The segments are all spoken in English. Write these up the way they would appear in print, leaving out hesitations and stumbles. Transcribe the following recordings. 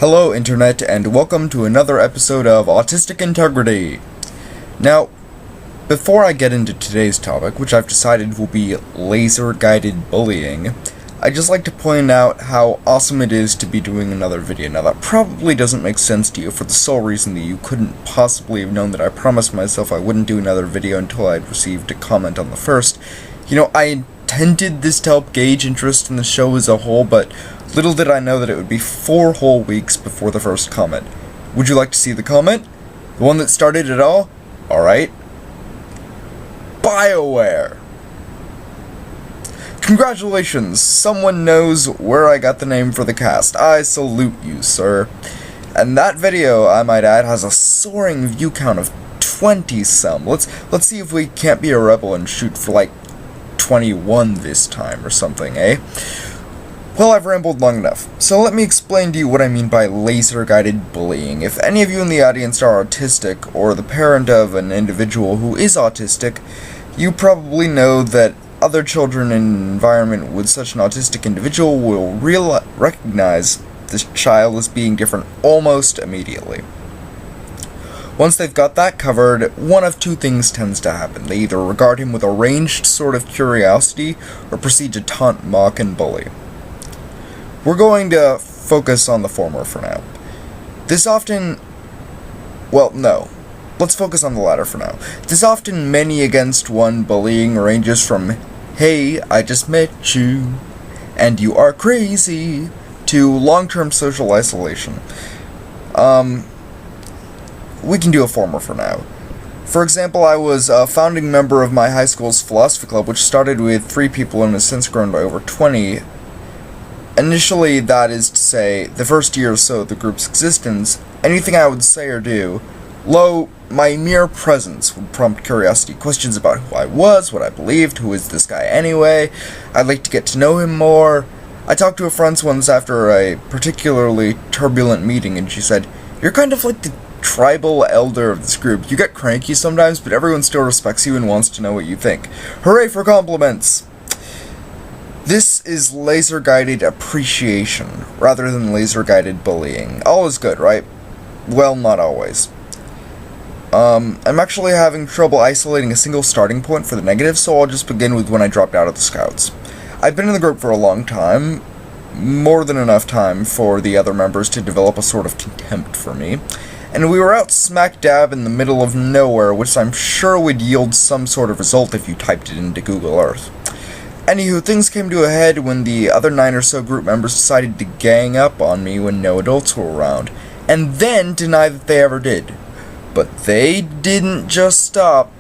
Hello Internet, and welcome to another episode of Autistic Integrity. Now, before I get into today's topic, which I've decided will be laser-guided bullying, I'd just like to point out how awesome it is to be doing another video. Now, that probably doesn't make sense to you for the sole reason that you couldn't possibly have known that I promised myself I wouldn't do another video until I'd received a comment on the first. You know, I intended this to help gauge interest in the show as a whole, but little did I know that it would be 4 whole weeks before the first comment. Would you like to see the comment? The one that started it all? Alright. BioWare! Congratulations! Someone knows where I got the name for the cast. I salute you, sir. And that video, I might add, has a soaring view count of 20-some. Let's see if we can't be a rebel and shoot for like 21 this time or something, eh? Well, I've rambled long enough, so let me explain to you what I mean by laser-guided bullying. If any of you in the audience are autistic, or the parent of an individual who is autistic, you probably know that other children in an environment with such an autistic individual will recognize this child as being different almost immediately. Once they've got that covered, one of two things tends to happen. They either regard him with a ranged sort of curiosity, or proceed to taunt, mock, and bully. We're going to focus on the former for now. Let's focus on the latter for now. This often many against one bullying ranges from, "Hey, I just met you, and you are crazy," to long-term social isolation. We can do a former for now. For example, I was a founding member of my high school's philosophy club, which started with 3 people and has since grown by over 20. Initially, that is to say, the first year or so of the group's existence, anything I would say or do, my mere presence would prompt curiosity, questions about who I was, what I believed, who is this guy anyway. I'd like to get to know him more. I talked to a friend once after a particularly turbulent meeting, and she said, "You're kind of like the tribal elder of this group. You get cranky sometimes, but everyone still respects you and wants to know what you think. Hooray for compliments!" This is laser-guided appreciation, rather than laser-guided bullying. All is good, right? Well, not always. I'm actually having trouble isolating a single starting point for the negative, so I'll just begin with when I dropped out of the Scouts. I've been in the group for a long time, more than enough time for the other members to develop a sort of contempt for me, and we were out smack dab in the middle of nowhere, which I'm sure would yield some sort of result if you typed it into Google Earth. Anywho, things came to a head when the other 9 or so group members decided to gang up on me when no adults were around, and then deny that they ever did. But they didn't just stop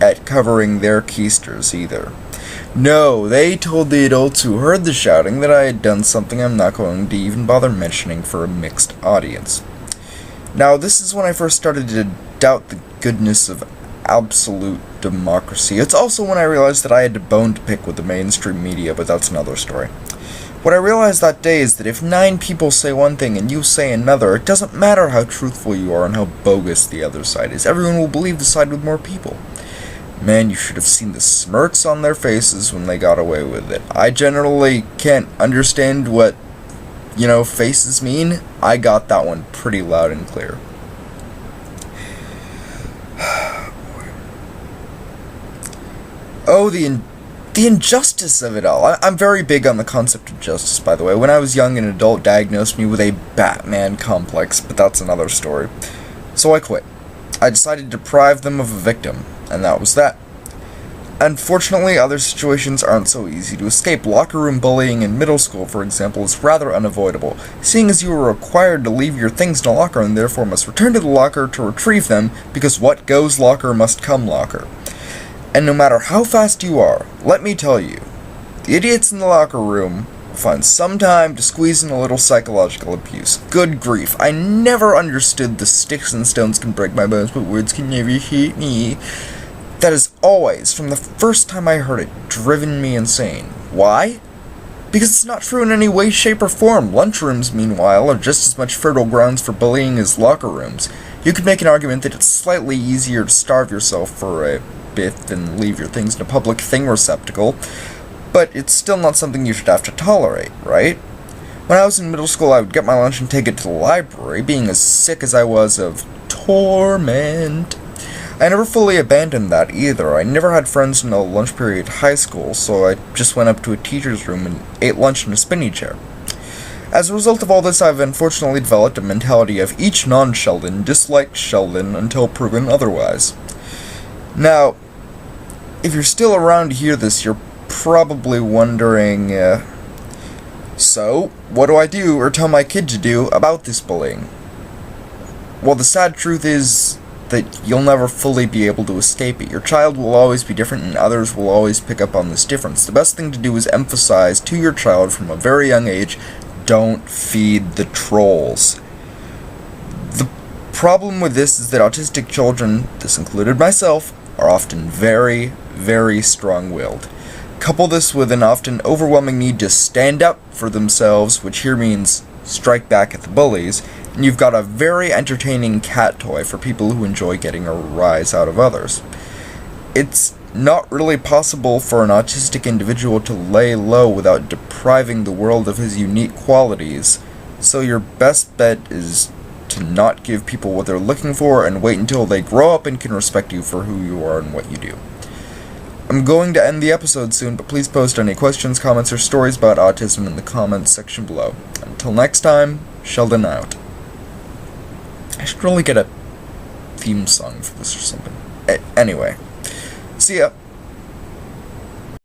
at covering their keisters either. No, they told the adults who heard the shouting that I had done something I'm not going to even bother mentioning for a mixed audience. Now, this is when I first started to doubt the goodness of absolute democracy. It's also when I realized that I had a bone to pick with the mainstream media, but that's another story. What I realized that day is that if 9 people say one thing and you say another, it doesn't matter how truthful you are and how bogus the other side is. Everyone will believe the side with more people. Man, you should have seen the smirks on their faces when they got away with it. I generally can't understand what, faces mean. I got that one pretty loud and clear. Oh, the injustice of it all. I'm very big on the concept of justice, by the way. When I was young, an adult diagnosed me with a Batman complex, but that's another story. So I quit. I decided to deprive them of a victim, and that was that. Unfortunately, other situations aren't so easy to escape. Locker room bullying in middle school, for example, is rather unavoidable, seeing as you are required to leave your things in a locker and therefore must return to the locker to retrieve them, because what goes locker must come locker. And no matter how fast you are, let me tell you, the idiots in the locker room will find some time to squeeze in a little psychological abuse. Good grief, I never understood the sticks and stones can break my bones, but words can never hurt me. That has always, from the first time I heard it, driven me insane. Why? Because it's not true in any way, shape, or form. Lunchrooms, meanwhile, are just as much fertile grounds for bullying as locker rooms. You could make an argument that it's slightly easier to starve yourself for a bit than leave your things in a public thing receptacle, but it's still not something you should have to tolerate, right? When I was in middle school, I would get my lunch and take it to the library, being as sick as I was of torment. I never fully abandoned that either. I never had friends in the lunch period at high school, so I just went up to a teacher's room and ate lunch in a spinny chair. As a result of all this, I've unfortunately developed a mentality of each non-Sheldon dislikes Sheldon until proven otherwise. Now, if you're still around to hear this, you're probably wondering, so, what do I do or tell my kid to do about this bullying? Well, the sad truth is that you'll never fully be able to escape it. Your child will always be different and others will always pick up on this difference. The best thing to do is emphasize to your child from a very young age, don't feed the trolls. The problem with this is that autistic children, this included myself, are often very, very strong-willed. Couple this with an often overwhelming need to stand up for themselves, which here means strike back at the bullies, and you've got a very entertaining cat toy for people who enjoy getting a rise out of others. It's not really possible for an autistic individual to lay low without depriving the world of his unique qualities, so your best bet is to not give people what they're looking for and wait until they grow up and can respect you for who you are and what you do. I'm going to end the episode soon, but please post any questions, comments, or stories about autism in the comments section below. Until next time, Sheldon out. I should really get a theme song for this or something. Anyway, see ya.